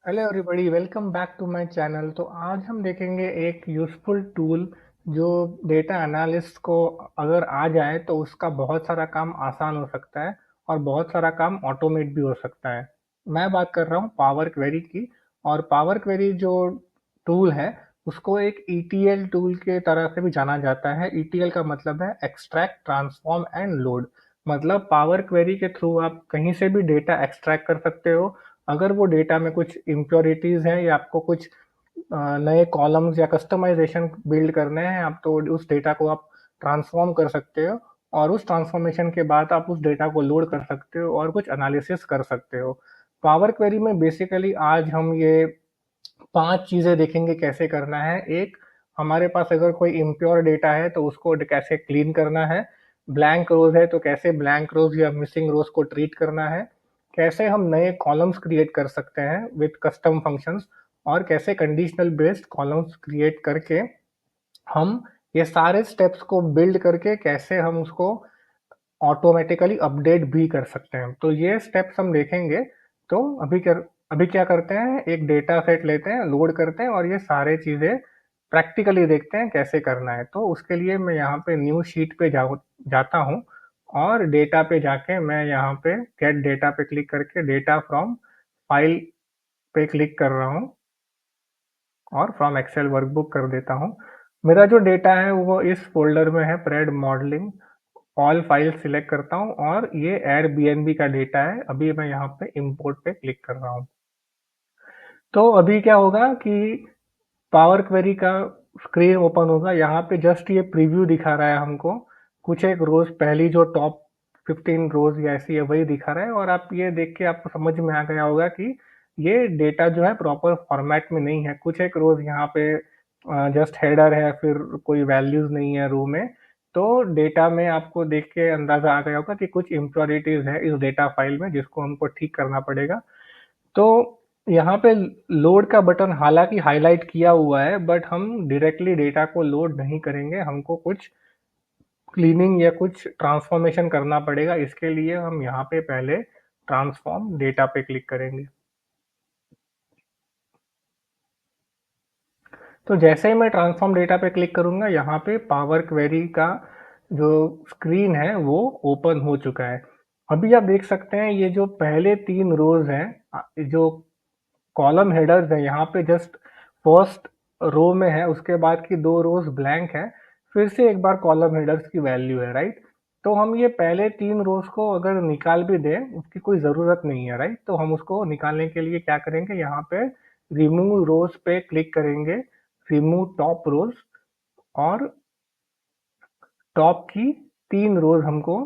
Hello everybody, welcome back to my channel. तो आज हम देखेंगे एक यूज़फुल टूल जो डेटा एनालिस्ट को अगर आ जाए तो उसका बहुत सारा काम आसान हो सकता है और बहुत सारा काम ऑटोमेट भी हो सकता है। मैं बात कर रहा हूँ पावर क्वेरी की। और पावर क्वेरी जो टूल है उसको एक ईटीएल टूल के तरह से भी जाना जाता है। ईटीएल का मतलब है एक्सट्रैक्ट, ट्रांसफॉर्म एंड लोड। मतलब पावर क्वेरी के थ्रू आप कहीं से भी डेटा एक्सट्रैक्ट कर सकते हो। अगर वो डेटा में कुछ इम्प्योरिटीज हैं या आपको कुछ नए कॉलम्स या कस्टमाइजेशन बिल्ड करने हैं आप, तो उस डेटा को आप ट्रांसफॉर्म कर सकते हो। और उस ट्रांसफॉर्मेशन के बाद आप उस डेटा को लोड कर सकते हो और कुछ एनालिसिस कर सकते हो। पावर क्वेरी में बेसिकली आज हम ये 5 चीज़ें देखेंगे कैसे करना है। एक, हमारे पास अगर कोई इम्प्योर डेटा है तो उसको कैसे क्लीन करना है। ब्लैंक रोज़ है तो कैसे ब्लैंक रोज़ या मिसिंग रोज़ को ट्रीट करना है। कैसे हम नए कॉलम्स क्रिएट कर सकते हैं विद कस्टम फंक्शंस। और कैसे कंडीशनल बेस्ड कॉलम्स क्रिएट करके हम ये सारे स्टेप्स को बिल्ड करके कैसे हम उसको ऑटोमेटिकली अपडेट भी कर सकते हैं। तो ये स्टेप्स हम देखेंगे। तो अभी क्या करते हैं, एक डेटा सेट लेते हैं, लोड करते हैं और ये सारे चीज़ें प्रैक्टिकली देखते हैं कैसे करना है। तो उसके लिए मैं यहाँ पे न्यू शीट पे जाता हूँ और डेटा पे जाके मैं यहाँ पे गेट डेटा पे क्लिक करके डेटा फ्रॉम फाइल पे क्लिक कर रहा हूँ और फ्रॉम एक्सेल वर्कबुक कर देता हूँ। मेरा जो डेटा है वो इस फ़ोल्डर में है, pred modelling. All file select करता हूँ और ये एयरबीएनबी का डेटा है। अभी मैं यहाँ पे इंपोर्ट पे क्लिक कर रहा हूँ। तो अभी क्या होगा कि पावर क्वेरी का स्क्रीन ओपन होगा। यहाँ पे जस्ट ये प्रीव्यू दिखा रहा है हमको। कुछ एक रोज पहली जो टॉप 15 रोज या ऐसी है वही दिखा रहा है। और आप ये देख के आपको समझ में आ गया होगा कि ये डेटा जो है प्रॉपर फॉर्मेट में नहीं है। कुछ एक रोज यहाँ पे जस्ट हेडर है, फिर कोई वैल्यूज नहीं है रो में। तो डेटा में आपको देख के अंदाजा आ गया होगा कि कुछ इम्प्योरिटीज है इस डेटा फाइल में जिसको हमको ठीक करना पड़ेगा। तो यहाँ पे लोड का बटन हालांकि हाईलाइट किया हुआ है, बट हम डायरेक्टली डेटा को लोड नहीं करेंगे। हमको कुछ क्लीनिंग या कुछ ट्रांसफॉर्मेशन करना पड़ेगा। इसके लिए हम यहाँ पे पहले ट्रांसफॉर्म डेटा पे क्लिक करेंगे। तो जैसे ही मैं ट्रांसफॉर्म डेटा पे क्लिक करूंगा, यहाँ पे पावर क्वेरी का जो स्क्रीन है वो ओपन हो चुका है। अभी आप देख सकते हैं ये जो पहले 3 रोज हैं, जो कॉलम हेडर्स है, यहाँ पे जस्ट फर्स्ट रो में है, उसके बाद की 2 रोज ब्लैंक है। फिर से एक बार कॉलम हेडर्स की वैल्यू है, राइट। तो हम ये पहले 3 रोज को अगर निकाल भी दें उसकी कोई ज़रूरत नहीं है, राइट। तो हम उसको निकालने के लिए क्या करेंगे, यहाँ पे रिमूव रोज पे क्लिक करेंगे, रिमूव टॉप रोज। और टॉप की 3 रोज हमको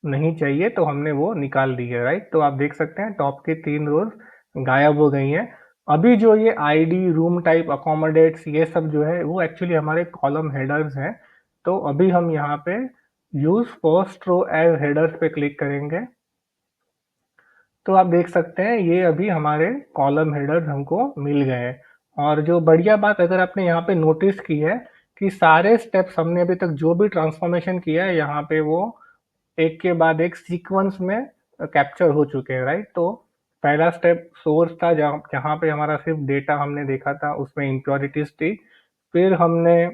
नहीं चाहिए तो हमने वो निकाल दी है, राइट। तो आप देख सकते हैं टॉप की 3 रोज गायब हो गई हैं। अभी जो ये आईडी, रूम टाइप, अकोमोडेट्स, ये सब जो है वो एक्चुअली हमारे कॉलम हेडर्स हैं। तो अभी हम यहाँ पे use first row as headers पे क्लिक करेंगे। तो आप देख सकते हैं ये अभी हमारे कॉलम हेडर्स हमको मिल गए हैं। और जो बढ़िया बात अगर आपने यहाँ पे नोटिस की है कि सारे स्टेप्स हमने अभी तक जो भी ट्रांसफॉर्मेशन किया है यहाँ पे वो एक के बाद एक सीक्वेंस में कैप्चर हो चुके हैं, राइट। तो पहला स्टेप सोर्स था जहाँ जहाँ पे हमारा सिर्फ डेटा हमने देखा था, उसमें इम्प्योरिटीज थी। फिर हमने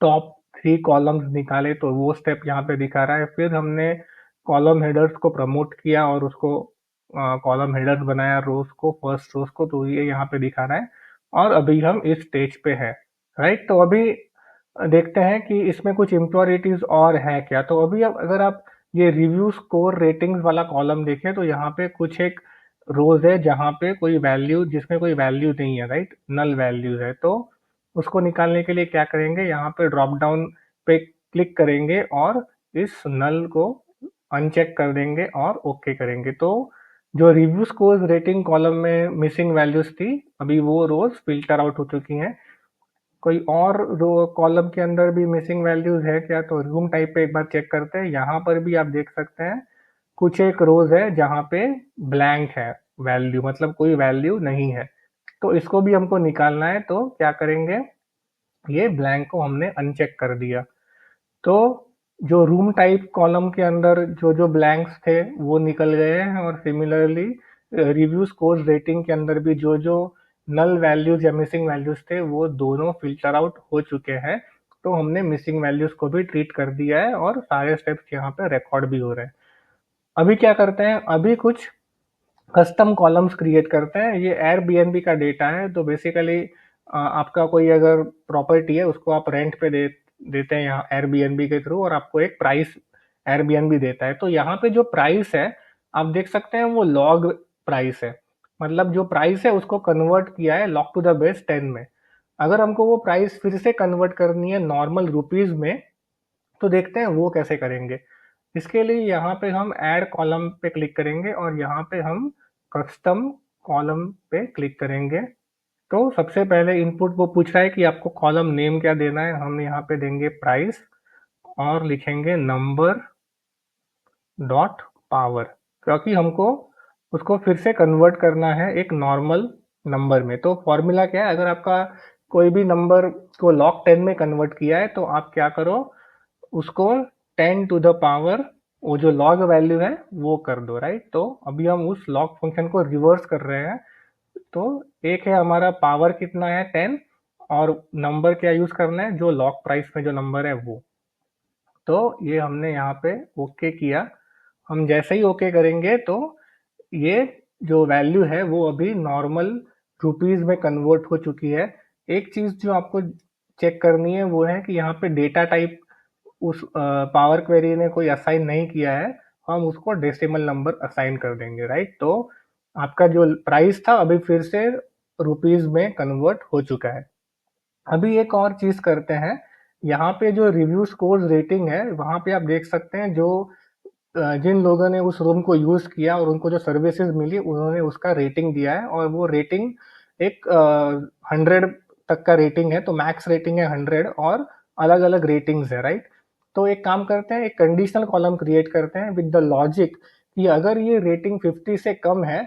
टॉप 3 कॉलम्स निकाले तो वो स्टेप यहाँ पे दिखा रहा है। फिर हमने कॉलम हेडर्स को प्रमोट किया और उसको कॉलम हेडर्स बनाया, रोज को, फर्स्ट रोज को, तो ये यहाँ पे दिखा रहा है। और अभी हम इस स्टेज पे है, राइट। तो अभी देखते हैं कि इसमें कुछ इम्प्योरिटीज और है क्या। तो अभी अब अगर आप ये रिव्यू स्कोर रेटिंग्स वाला कॉलम देखें तो यहाँ पे कुछ एक रोज है जहाँ पे कोई वैल्यू, जिसमें कोई वैल्यू नहीं है, राइट, नल वैल्यूज है। तो उसको निकालने के लिए क्या करेंगे, यहाँ पे ड्रॉप डाउन पे क्लिक करेंगे और इस नल को अनचेक कर देंगे और ओके करेंगे। तो जो रिव्यू स्कोर रेटिंग कॉलम में मिसिंग वैल्यूज थी, अभी वो रोज फिल्टर आउट हो चुकी हैं। कोई और रो कॉलम के अंदर भी मिसिंग वैल्यूज है क्या, तो रूम टाइप पे एक बार चेक करते हैं। यहाँ पर भी आप देख सकते हैं कुछ एक रोज है जहाँ पे ब्लैंक है वैल्यू, मतलब कोई वैल्यू नहीं है। तो इसको भी हमको निकालना है। तो क्या करेंगे, ये ब्लैंक को हमने अनचेक कर दिया। तो जो रूम टाइप कॉलम के अंदर जो जो ब्लैंक्स थे वो निकल गए हैं। और सिमिलरली रिव्यू स्कोर रेटिंग के अंदर भी जो जो नल वैल्यूज या मिसिंग वैल्यूज थे वो दोनों फिल्टर आउट हो चुके हैं। तो हमने मिसिंग वैल्यूज को भी ट्रीट कर दिया है और सारे स्टेप्स यहाँ पे रिकॉर्ड भी हो रहे हैं। अभी क्या करते हैं, अभी कुछ कस्टम कॉलम्स क्रिएट करते हैं। ये एयरबीएनबी का डेटा है, तो बेसिकली आपका कोई अगर प्रॉपर्टी है उसको आप रेंट पे देते हैं यहाँ एयरबीएनबी के थ्रू, और आपको एक प्राइस एयरबीएनबी देता है। तो यहाँ पे जो प्राइस है आप देख सकते हैं वो लॉग प्राइस है, मतलब जो प्राइस है उसको कन्वर्ट किया है लॉग टू द बेस 10 में। अगर हमको वो प्राइस फिर से कन्वर्ट करनी है नॉर्मल रुपीज में, तो देखते हैं वो कैसे करेंगे। इसके लिए यहाँ पे हम ऐड कॉलम पे क्लिक करेंगे और यहाँ पे हम कस्टम कॉलम पे क्लिक करेंगे। तो सबसे पहले इनपुट वो पूछ रहा है कि आपको कॉलम नेम क्या देना है। हम यहाँ पे देंगे प्राइस और लिखेंगे नंबर डॉट पावर, क्योंकि हमको उसको फिर से कन्वर्ट करना है एक नॉर्मल नंबर में। तो फॉर्मूला क्या है, अगर आपका कोई भी नंबर को log 10 में कन्वर्ट किया है तो आप क्या करो, उसको 10 टू द पावर वो जो लॉग वैल्यू है वो कर दो, राइट। तो अभी हम उस लॉग फंक्शन को रिवर्स कर रहे हैं। तो एक है हमारा पावर कितना है 10, और नंबर क्या यूज करना है जो लॉग प्राइस में जो नंबर है वो। तो ये हमने यहाँ पे ओके किया। हम जैसे ही ओके करेंगे तो ये जो वैल्यू है वो अभी नॉर्मल रुपीज में कन्वर्ट हो चुकी है। एक चीज जो आपको चेक करनी है वो है कि यहाँ पे डेटा टाइप उस पावर क्वेरी ने कोई असाइन नहीं किया है, हम उसको डेसिमल नंबर असाइन कर देंगे, राइट। तो आपका जो प्राइस था अभी फिर से रुपीज में कन्वर्ट हो चुका है। अभी एक और चीज करते हैं, यहाँ पे जो रिव्यू स्कोर रेटिंग है वहां पे आप देख सकते हैं जो जिन लोगों ने उस रूम को यूज किया और उनको जो सर्विसेज मिली उन्होंने उसका रेटिंग दिया है, और वो रेटिंग एक 100 तक का रेटिंग है। तो मैक्स रेटिंग है 100 और अलग अलग रेटिंग्स है, राइट। तो एक काम करते हैं, एक कंडीशनल कॉलम क्रिएट करते हैं विद द लॉजिक कि अगर ये रेटिंग 50 से कम है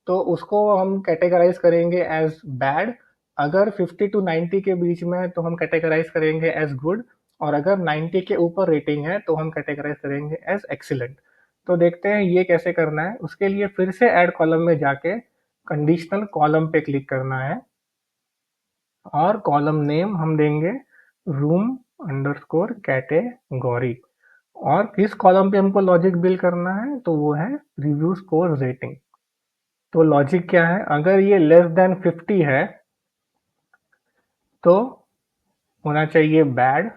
तो उसको हम कैटेगराइज करेंगे एज बैड, अगर 50 टू 90 के बीच में है तो हम कैटेगराइज करेंगे एज गुड, और अगर 90 के ऊपर रेटिंग है तो हम कैटेगराइज करेंगे एज एक्सीलेंट। तो देखते हैं ये कैसे करना है। उसके लिए फिर से ऐड कॉलम में जाके कंडीशनल कॉलम पे क्लिक करना है और कॉलम नेम हम देंगे रूम अंडरस्कोर कैटेगरी, और किस कॉलम पे हमको लॉजिक बिल्ड करना है तो वो है रिव्यू स्कोर रेटिंग। तो लॉजिक क्या है, अगर ये लेस देन 50 है तो होना चाहिए बैड,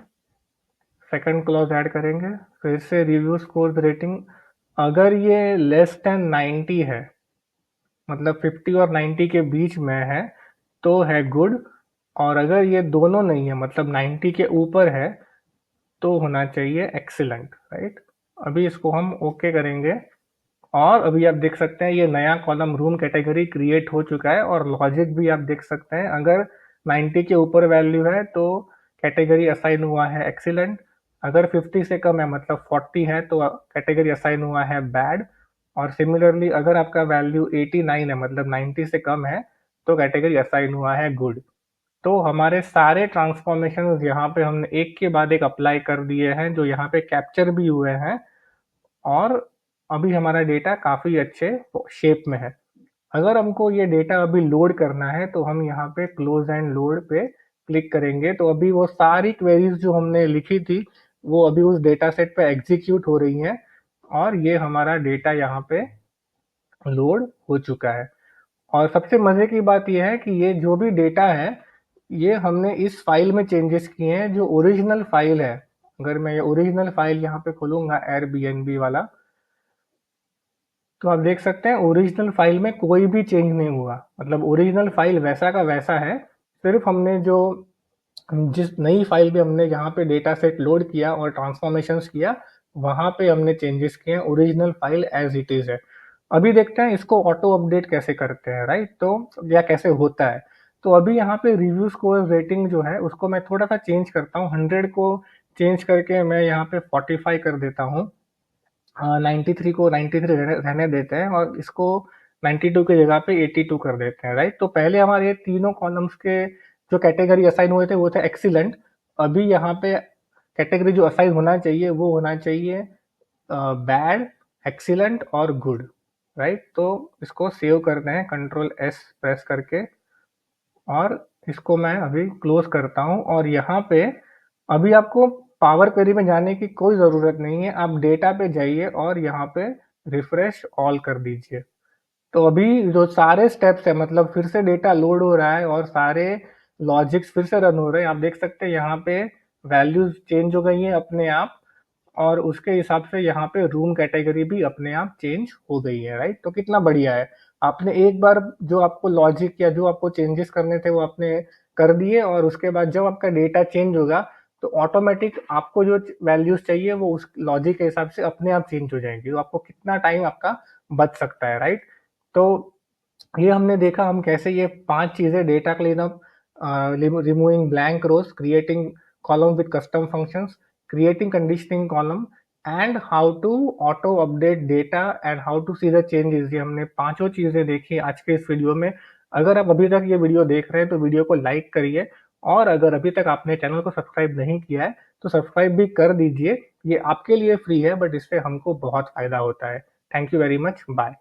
सेकंड क्लॉज ऐड करेंगे। फिर से रिव्यू स्कोर रेटिंग, अगर ये लेस देन 90 है मतलब 50 और 90 के बीच में है तो है गुड, और अगर ये दोनों नहीं है मतलब 90 के ऊपर है तो होना चाहिए एक्सीलेंट, राइट। अभी इसको हम ओके करेंगे और अभी आप देख सकते हैं ये नया कॉलम रूम कैटेगरी क्रिएट हो चुका है, और लॉजिक भी आप देख सकते हैं अगर 90 के ऊपर वैल्यू है तो कैटेगरी असाइन हुआ है एक्सीलेंट, अगर 50 से कम है मतलब 40 है तो कैटेगरी असाइन हुआ है बैड, और सिमिलरली अगर आपका वैल्यू 89 है मतलब 90 से कम है तो कैटेगरी असाइन हुआ है गुड। तो हमारे सारे ट्रांसफॉर्मेशन यहाँ पे हमने एक के बाद एक अप्लाई कर दिए हैं जो यहाँ पे कैप्चर भी हुए हैं, और अभी हमारा डेटा काफ़ी अच्छे शेप में है। अगर हमको ये डेटा अभी लोड करना है तो हम यहाँ पे क्लोज एंड लोड पे क्लिक करेंगे, तो अभी वो सारी क्वेरीज जो हमने लिखी थी वो अभी उस डेटा सेट पे एग्जीक्यूट हो रही हैं, और ये हमारा डेटा यहाँ पे लोड हो चुका है। और सबसे मज़े की बात यह है कि ये जो भी डेटा है ये हमने इस फाइल में चेंजेस किए हैं जो ओरिजिनल फाइल है। अगर मैं ये ओरिजिनल फाइल यहाँ पे खोलूंगा एयरबीएनबी वाला, तो आप देख सकते हैं ओरिजिनल फाइल में कोई भी चेंज नहीं हुआ, मतलब ओरिजिनल फाइल वैसा का वैसा है। सिर्फ हमने जो जिस नई फाइल पे हमने जहाँ पे डेटा सेट लोड किया और ट्रांसफॉर्मेशंस किया वहाँ पे हमने चेंजेस किए हैं, original file as it is है। अभी देखते हैं इसको ऑटो अपडेट कैसे करते हैं, राइट। तो या कैसे होता है। तो अभी यहाँ पे रिव्यू स्कोर रेटिंग जो है उसको मैं थोड़ा सा चेंज करता हूँ, 100 को चेंज करके मैं यहाँ पे 45 कर देता हूँ। 93 को 93 रहने देते हैं और इसको 92 की जगह पे 82 कर देते हैं, राइट। तो पहले हमारे तीनों कॉलम्स के जो कैटेगरी असाइन हुए थे वो थे एक्सीलेंट। अभी यहाँ पे कैटेगरी जो असाइन होना चाहिए वो होना चाहिए बैड, एक्सीलेंट और गुड, राइट? तो इसको सेव करते हैं कंट्रोल एस प्रेस करके और इसको मैं अभी क्लोज़ करता हूँ और यहाँ पे अभी आपको पावर क्वेरी में जाने की कोई ज़रूरत नहीं है। आप डेटा पे जाइए और यहाँ पे रिफ्रेश ऑल कर दीजिए। तो अभी जो सारे स्टेप्स हैं मतलब फिर से डेटा लोड हो रहा है और सारे लॉजिक्स फिर से रन हो रहे हैं। आप देख सकते हैं यहाँ पे वैल्यूज़ चेंज हो गई हैं अपने आप और उसके हिसाब से यहाँ पे रूम कैटेगरी भी अपने आप चेंज हो गई है, राइट? तो कितना बढ़िया है। आपने एक बार जो आपको लॉजिक या जो आपको चेंजेस करने थे वो आपने कर दिए और उसके बाद जब आपका डेटा चेंज होगा तो ऑटोमेटिक आपको जो वैल्यूज़ चाहिए वो उस लॉजिक के हिसाब से अपने आप चेंज हो जाएँगी। तो आपको कितना टाइम आपका बच सकता है, राइट? तो ये हमने देखा हम कैसे ये 5 चीज़ें data cleanup removing blank rows, creating column with custom functions, creating conditioning column and how to auto update data and how to see the changes. ये हमने पाँचों चीज़ें देखी आज के इस वीडियो में। अगर आप अभी तक ये वीडियो देख रहे हैं तो वीडियो को लाइक करिए और अगर अभी तक आपने चैनल को सब्सक्राइब नहीं किया है तो सब्सक्राइब भी कर दीजिए। ये आपके लिए फ्री है बट इससे हमको बहुत फ़ायदा होता है। Thank you very much. Bye.